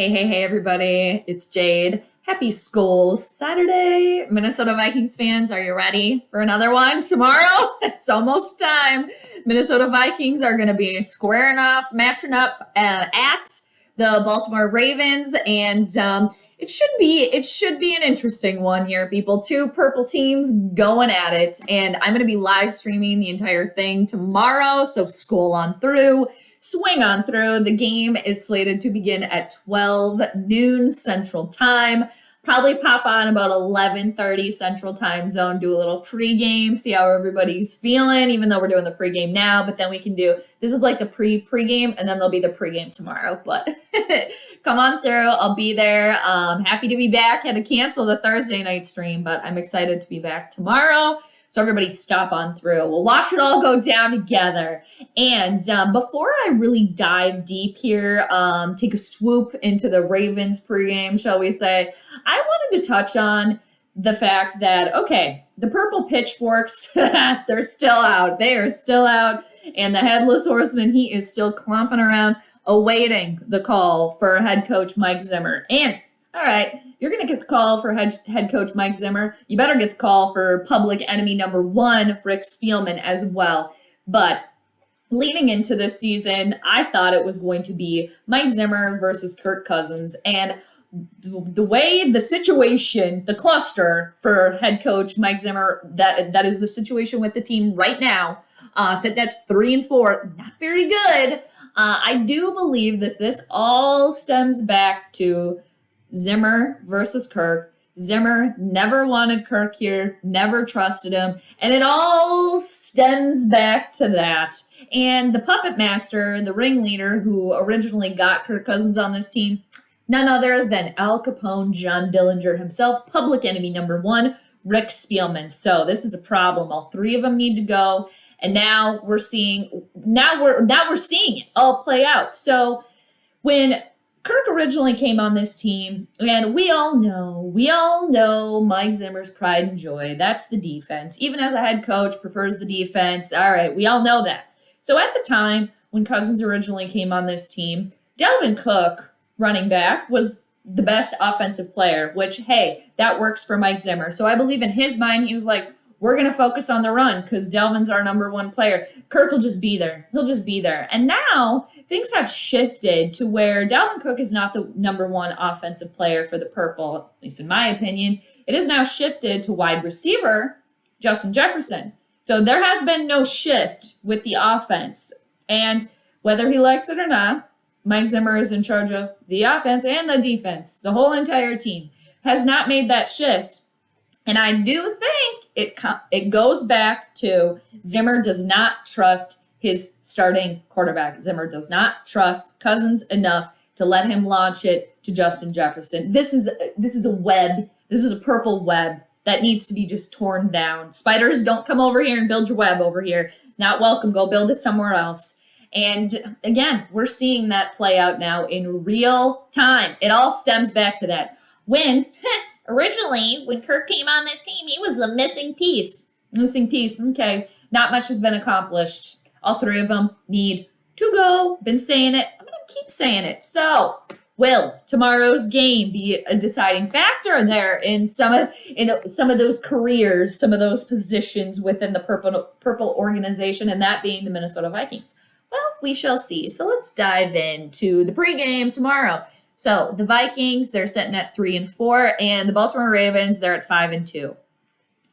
Hey, everybody. It's Jade. Happy School Saturday. Minnesota Vikings fans, are you ready for another one tomorrow? It's almost time. Minnesota Vikings are going to be squaring off, matching up at the Baltimore Ravens, and it should be an interesting one here, people. Two purple teams going at it, and I'm going to be live streaming the entire thing tomorrow, so scroll on through. Swing on through. The game is slated to begin at 12 noon Central Time. Probably pop on about 11:30 Central Time Zone, do a little pregame, see how everybody's feeling, even though we're doing the pregame now, but then we can do, this is like the pregame, and then there'll be the pregame tomorrow, but come on through. I'll be there. Happy to be back. Had to cancel the Thursday night stream, but I'm excited to be back tomorrow. So everybody stop on through. We'll watch it all go down together. And before I really dive deep here, take a swoop into the Ravens pregame, shall we say, I wanted to touch on the fact that, okay, the purple pitchforks, they're still out. They are still out. And the headless horseman, he is still clomping around, awaiting the call for head coach Mike Zimmer. And, all right, you're going to get the call for head coach Mike Zimmer. You better get the call for public enemy number one, Rick Spielman, as well. But leading into this season, I thought it was going to be Mike Zimmer versus Kirk Cousins. And the way the situation, the cluster for head coach Mike Zimmer, that is the situation with the team right now, sitting at 3-4, not very good. I do believe that this all stems back to Zimmer versus Kirk. Zimmer never wanted Kirk here, never trusted him, and it all stems back to that. And the puppet master, the ringleader who originally got Kirk Cousins on this team, none other than Al Capone, John Dillinger himself, public enemy number one, Rick Spielman. So this is a problem. All three of them need to go, and now we're seeing it all play out. So when Kirk originally came on this team, and we all know Mike Zimmer's pride and joy. That's the defense. Even as a head coach, prefers the defense. All right, we all know that. So at the time when Cousins originally came on this team, Dalvin Cook, running back, was the best offensive player, which, hey, that works for Mike Zimmer. So I believe in his mind, he was like, we're going to focus on the run because Dalvin's our number one player. Kirk will just be there. He'll just be there. And now things have shifted to where Dalvin Cook is not the number one offensive player for the Purple, at least in my opinion. It is now shifted to wide receiver Justin Jefferson. So there has been no shift with the offense. And whether he likes it or not, Mike Zimmer is in charge of the offense and the defense. The whole entire team has not made that shift. And I do think it goes back to Zimmer does not trust his starting quarterback. Zimmer does not trust Cousins enough to let him launch it to Justin Jefferson. This is a web. This is a purple web that needs to be just torn down. Spiders, don't come over here and build your web over here. Not welcome. Go build it somewhere else. And again, we're seeing that play out now in real time. It all stems back to that. Originally, when Kirk came on this team, he was the missing piece. Okay. Not much has been accomplished. All three of them need to go. Been saying it. I'm going to keep saying it. So, will tomorrow's game be a deciding factor there in some of those careers, some of those positions within the purple organization, and that being the Minnesota Vikings? Well, we shall see. So let's dive into the pregame tomorrow. So the Vikings, they're sitting at 3-4, and the Baltimore Ravens, they're at 5-2.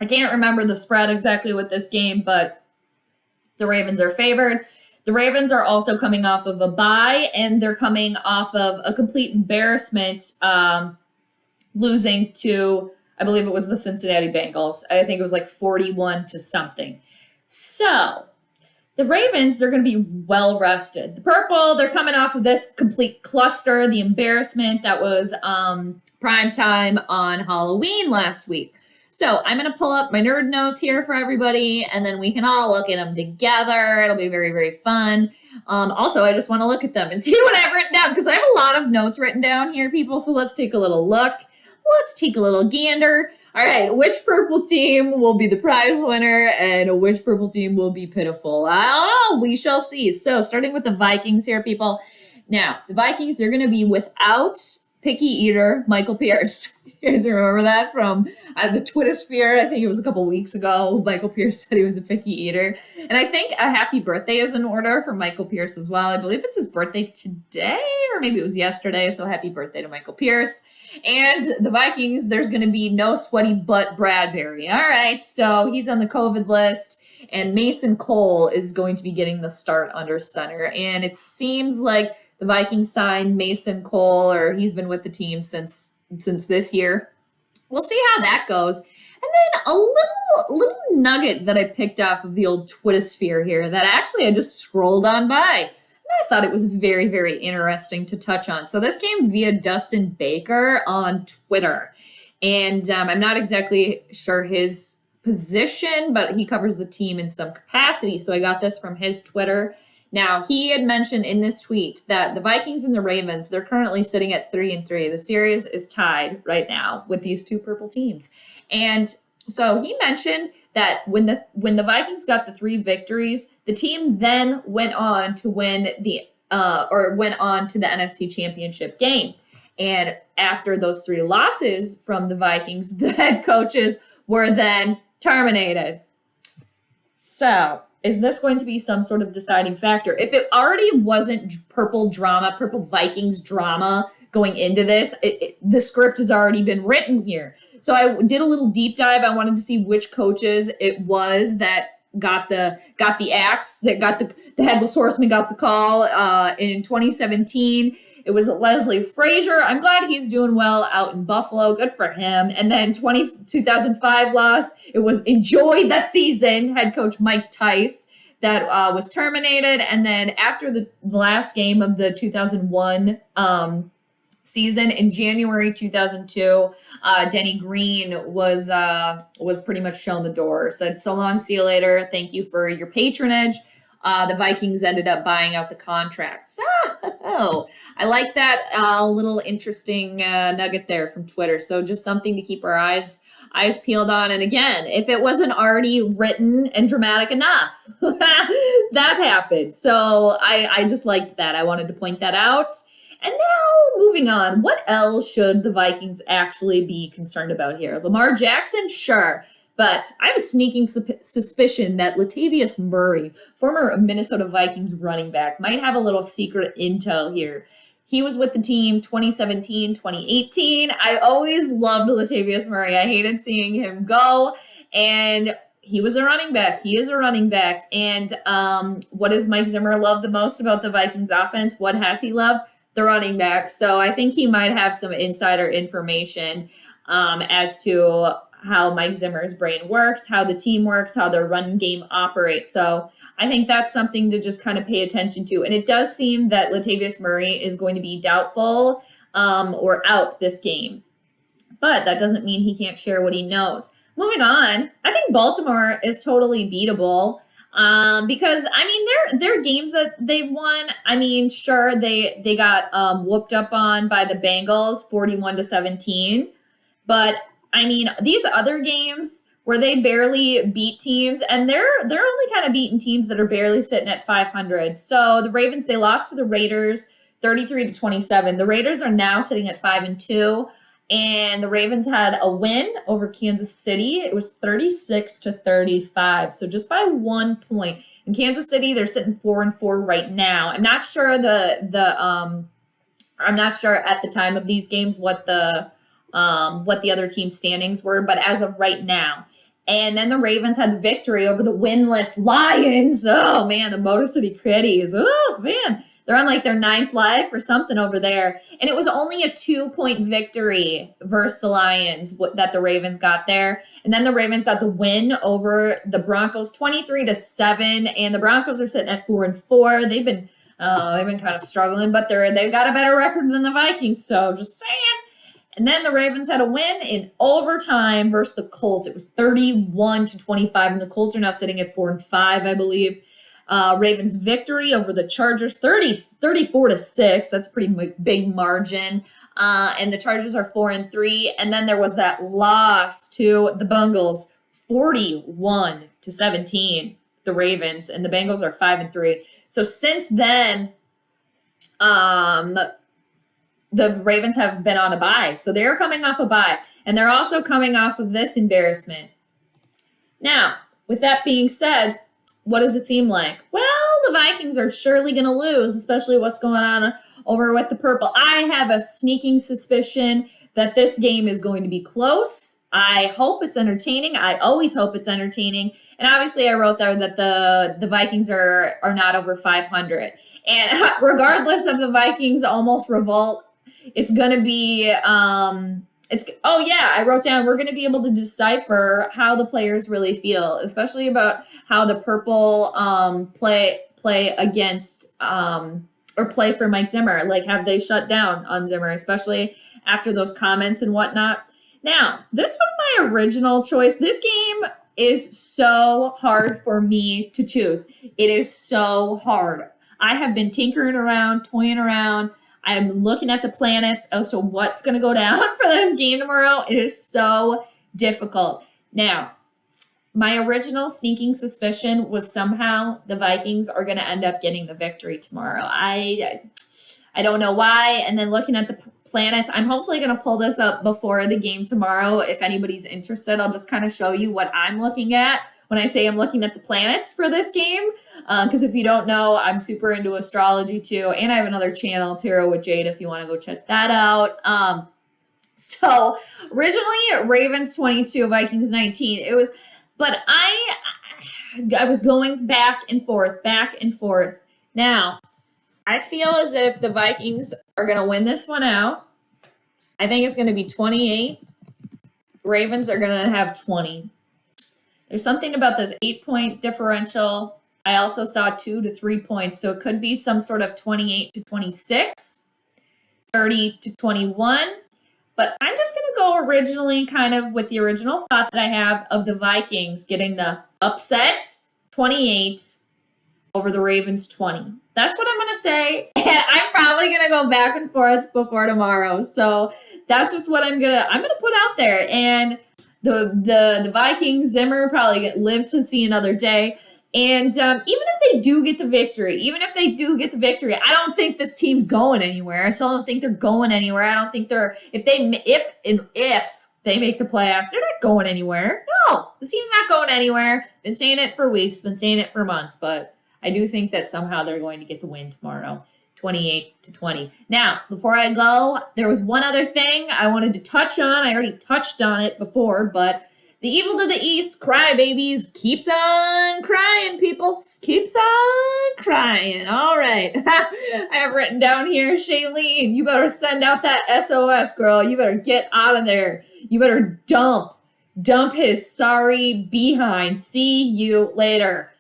I can't remember the spread exactly with this game, but the Ravens are favored. The Ravens are also coming off of a bye, and they're coming off of a complete embarrassment, losing to, I believe it was the Cincinnati Bengals. I think it was like 41 to something. So the Ravens, they're going to be well rested. The Purple, they're coming off of this complete cluster, the embarrassment that was prime time on Halloween last week. So I'm going to pull up my nerd notes here for everybody, and then we can all look at them together. It'll be very, very fun. Also, I just want to look at them and see what I've written down, because I have a lot of notes written down here, people. So let's take a little look. Let's take a little gander. All right, which purple team will be the prize winner and which purple team will be pitiful? Oh, we shall see. So starting with the Vikings here, people. Now, the Vikings, they're going to be without picky eater Michael Pierce. You guys remember that from the Twitter sphere? I think it was a couple weeks ago. Michael Pierce said he was a picky eater. And I think a happy birthday is in order for Michael Pierce as well. I believe it's his birthday today, or maybe it was yesterday. So happy birthday to Michael Pierce. And the Vikings, there's going to be no sweaty butt Bradbury. All right, so he's on the COVID list. And Mason Cole is going to be getting the start under center. And it seems like the Vikings signed Mason Cole, or he's been with the team since this year. We'll see how that goes. And then a little nugget that I picked off of the old Twittersphere here that actually I just scrolled on by. And I thought it was very, very interesting to touch on. So this came via Dustin Baker on Twitter. And I'm not exactly sure his position, but he covers the team in some capacity. So I got this from his Twitter. Now, he had mentioned in this tweet that the Vikings and the Ravens, they're currently sitting at 3-3. The series is tied right now with these two purple teams. And so he mentioned that when the Vikings got the 3 victories, the team then went on to win went on to the NFC Championship game. And after those 3 losses from the Vikings, the head coaches were then terminated. So, is this going to be some sort of deciding factor? If it already wasn't purple Vikings drama going into this, the script has already been written here. So I did a little deep dive. I wanted to see which coaches it was that got the axe, that got the headless horseman got the call in 2017. It was Leslie Frazier. I'm glad he's doing well out in Buffalo. Good for him. And then 2005 loss, it was Enjoy the Season, head coach Mike Tice, that was terminated. And then after the last game of the 2001 season, in January 2002, Denny Green was pretty much shown the door. Said, so long, see you later. Thank you for your patronage. The Vikings ended up buying out the contract. So, I like that little interesting nugget there from Twitter. So just something to keep our eyes peeled on. And again, if it wasn't already written and dramatic enough, that happened. So I just liked that. I wanted to point that out. And now moving on, what else should the Vikings actually be concerned about here? Lamar Jackson? Sure. But I have a sneaking suspicion that Latavius Murray, former Minnesota Vikings running back, might have a little secret intel here. He was with the team 2017, 2018. I always loved Latavius Murray. I hated seeing him go. And he was a running back. He is a running back. And what does Mike Zimmer love the most about the Vikings offense? What has he loved? The running back. So I think he might have some insider information as to how Mike Zimmer's brain works, how the team works, how their run game operates. So I think that's something to just kind of pay attention to. And it does seem that Latavius Murray is going to be doubtful or out this game. But that doesn't mean he can't share what he knows. Moving on, I think Baltimore is totally beatable because, I mean, their games that they've won, I mean, sure, they got whooped up on by the Bengals 41-17. But I mean, these other games where they barely beat teams, and they're only kind of beating teams that are barely sitting at 500. So the Ravens, they lost to the Raiders 33-27. The Raiders are now sitting at 5-2, and the Ravens had a win over Kansas City. It was 36-35, so just by 1 point. In Kansas City, they're sitting 4-4 right now. I'm not sure I'm not sure at the time of these games what the other team's standings were, but as of right now. And then the Ravens had the victory over the winless Lions. Oh, man, the Motor City Kitties. Oh, man, they're on like their 9th life or something over there. And it was only a 2-point victory versus the Lions that the Ravens got there. And then the Ravens got the win over the Broncos 23-7. And the Broncos are sitting at 4-4. They've been kind of struggling, but they've got a better record than the Vikings. So just saying. And then the Ravens had a win in overtime versus the Colts. It was 31-25, and the Colts are now sitting at 4-5, I believe. Ravens victory over the Chargers, 34-6. That's a pretty big margin. And the Chargers are 4-3. And then there was that loss to the Bengals, 41-17. The Ravens and the Bengals are 5-3. So since then, Um, the Ravens have been on a bye, so they're coming off a bye, and they're also coming off of this embarrassment. Now, with that being said, what does it seem like? Well, the Vikings are surely going to lose, especially what's going on over with the purple. I have a sneaking suspicion that this game is going to be close. I hope it's entertaining. I always hope it's entertaining. And obviously I wrote there that the Vikings are not over 500. And regardless of the Vikings almost revolt, it's going to be I wrote down we're going to be able to decipher how the players really feel, especially about how the purple play against or play for Mike Zimmer. Like, have they shut down on Zimmer, especially after those comments and whatnot? Now, this was my original choice. This game is so hard for me to choose. It is so hard. I have been tinkering around, toying around. I'm looking at the planets as to what's going to go down for this game tomorrow. It is so difficult. Now, my original sneaking suspicion was somehow the Vikings are going to end up getting the victory tomorrow. I don't know why. And then looking at the planets, I'm hopefully going to pull this up before the game tomorrow. If anybody's interested, I'll just kind of show you what I'm looking at when I say I'm looking at the planets for this game. Because if you don't know, I'm super into astrology too. And I have another channel, Tarot with Jade, if you want to go check that out. So originally Ravens 22, Vikings 19. But I was going back and forth. Now, I feel as if the Vikings are going to win this one out. I think it's going to be 28. Ravens are going to have 20. There's something about this 8-point differential. I also saw 2 to 3 points, so it could be some sort of 28 to 26, 30 to 21. But I'm just going to go originally kind of with the original thought that I have of the Vikings getting the upset 28 over the Ravens 20. That's what I'm going to say. And I'm probably going to go back and forth before tomorrow. So that's just what I'm going to put out there. And the Vikings, Zimmer probably live to see another day. And even if they do get the victory, I don't think this team's going anywhere. I still don't think they're going anywhere. I don't think if they make the playoffs, they're not going anywhere. No, the team's not going anywhere. Been saying it for weeks, been saying it for months, but I do think that somehow they're going to get the win tomorrow, 28 to 20. Now, before I go, there was one other thing I wanted to touch on. I already touched on it before, but the evil to the east, crybabies, keeps on crying, people. Keeps on crying. All right. I have written down here, Shailene, you better send out that SOS, girl. You better get out of there. You better dump his sorry behind. See you later.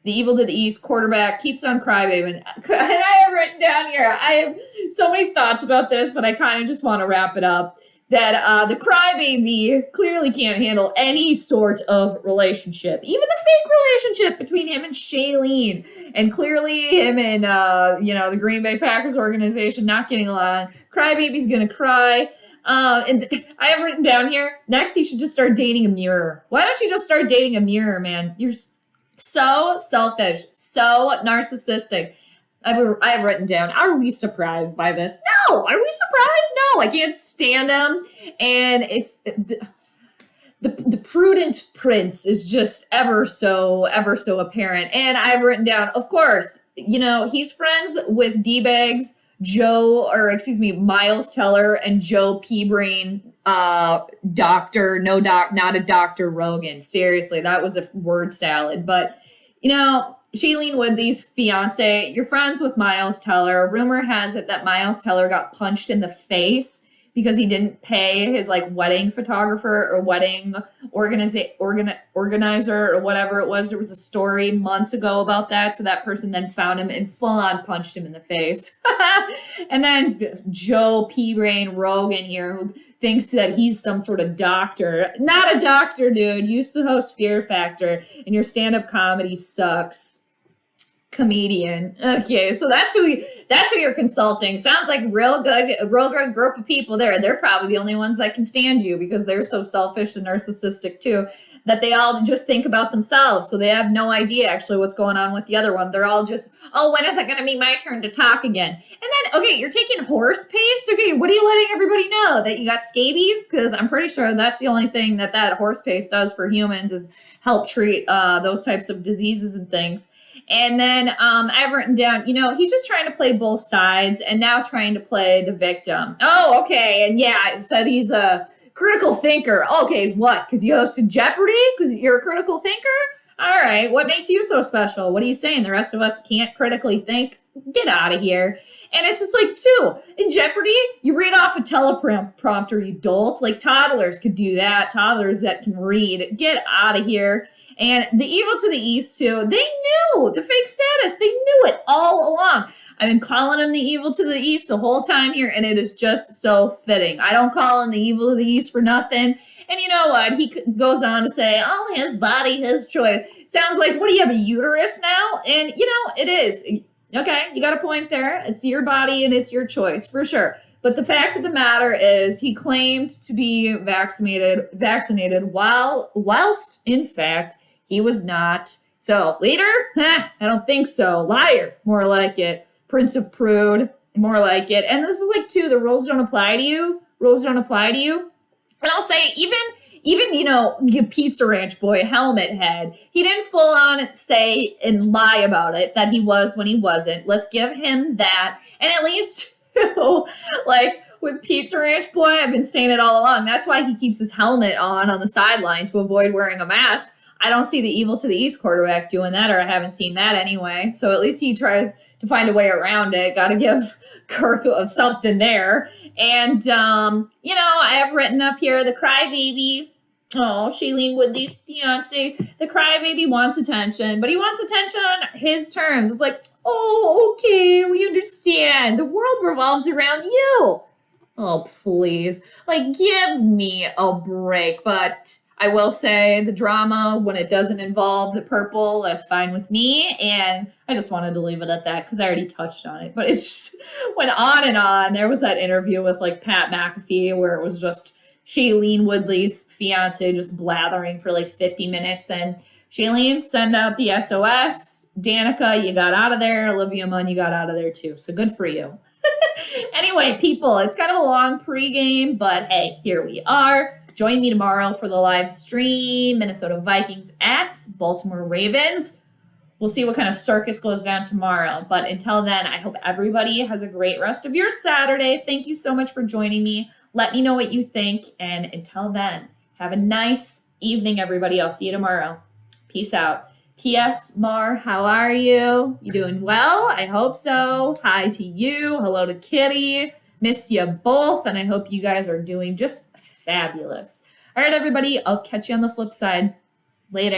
The evil to the east quarterback keeps on crybabying. And I have written down here, I have so many thoughts about this, but I kind of just want to wrap it up. That the crybaby clearly can't handle any sort of relationship, even the fake relationship between him and Shailene, and clearly him and the Green Bay Packers organization not getting along. Crybaby's gonna cry. And I have written down here, next he should just start dating a mirror. Why don't you just start dating a mirror, man? You're so selfish, so narcissistic. I have written down, are we surprised by this? No. Are we surprised? No. I can't stand him. And it's the prudent prince is just ever so apparent. And I've written down, of course, he's friends with D-Bags, Miles Teller and Joe P-Brain, not a Dr. Rogan. Seriously, that was a word salad. But, Shailene Woodley's fiance, you're friends with Miles Teller. Rumor has it that Miles Teller got punched in the face because he didn't pay his wedding photographer or wedding organizer or whatever it was. There was a story months ago about that. So that person then found him and full on punched him in the face. And then Joe P. Brain Rogan here, who thinks that he's some sort of doctor. Not a doctor, dude. You used to host Fear Factor and your stand-up comedy sucks. Comedian. Okay, so that's who you're consulting. Sounds like a real good group of people there. They're probably the only ones that can stand you because they're so selfish and narcissistic too. that they all just think about themselves. So they have no idea actually what's going on with the other one. They're all just, oh, when is it going to be my turn to talk again? And then, okay, you're taking horse paste. Okay, what are you letting everybody know? That you got scabies? Because I'm pretty sure that's the only thing that horse paste does for humans is help treat those types of diseases and things. And then I've written down, he's just trying to play both sides and now trying to play the victim. Oh, okay. And yeah, I said he's a critical thinker. Okay, what? Because you hosted Jeopardy? Because you're a critical thinker? All right, what makes you so special? What are you saying? The rest of us can't critically think? Get out of here. And it's just like, too, in Jeopardy, you read off a teleprompter, you dolt. Like toddlers could do that. Toddlers that can read. Get out of here. And the evil to the east, too, they knew the fake status. They knew it all along. I've been calling him the evil to the east the whole time here, and it is just so fitting. I don't call him the evil to the east for nothing. And you know what? He goes on to say, oh, his body, his choice. It sounds like, what do you have, a uterus now? And, it is. Okay, you got a point there. It's your body and it's your choice, for sure. But the fact of the matter is he claimed to be vaccinated whilst, in fact, he was not. So, leader? I don't think so. Liar, more like it. Prince of Prude, more like it. And this is like, too, the rules don't apply to you. Rules don't apply to you. And I'll say, even Pizza Ranch boy, helmet head, he didn't full on say and lie about it that he was when he wasn't. Let's give him that. And at least, like with Pizza Ranch boy, I've been saying it all along. That's why he keeps his helmet on the sideline to avoid wearing a mask. I don't see the evil to the east quarterback doing that, or I haven't seen that anyway. So at least he tries to find a way around it. Got to give Kirk something there. And, I have written up here the crybaby. Oh, Shailene Woodley's fiance. The crybaby wants attention, but he wants attention on his terms. It's like, oh, okay, we understand. The world revolves around you. Oh, please. Like, give me a break. But I will say the drama, when it doesn't involve the purple, that's fine with me. And I just wanted to leave it at that because I already touched on it. But it just went on and on. There was that interview with, like, Pat McAfee where it was just Shailene Woodley's fiance just blathering for, like, 50 minutes. And Shailene, send out the SOS. Danica, you got out of there. Olivia Munn, you got out of there, too. So good for you. Anyway, people, it's kind of a long pregame, but hey, here we are. Join me tomorrow for the live stream. Minnesota Vikings at Baltimore Ravens. We'll see what kind of circus goes down tomorrow. But until then, I hope everybody has a great rest of your Saturday. Thank you so much for joining me. Let me know what you think. And until then, have a nice evening, everybody. I'll see you tomorrow. Peace out. P.S. Mar, how are you? You doing well? I hope so. Hi to you. Hello to Kitty. Miss you both. And I hope you guys are doing just fabulous. All right, everybody. I'll catch you on the flip side. Later.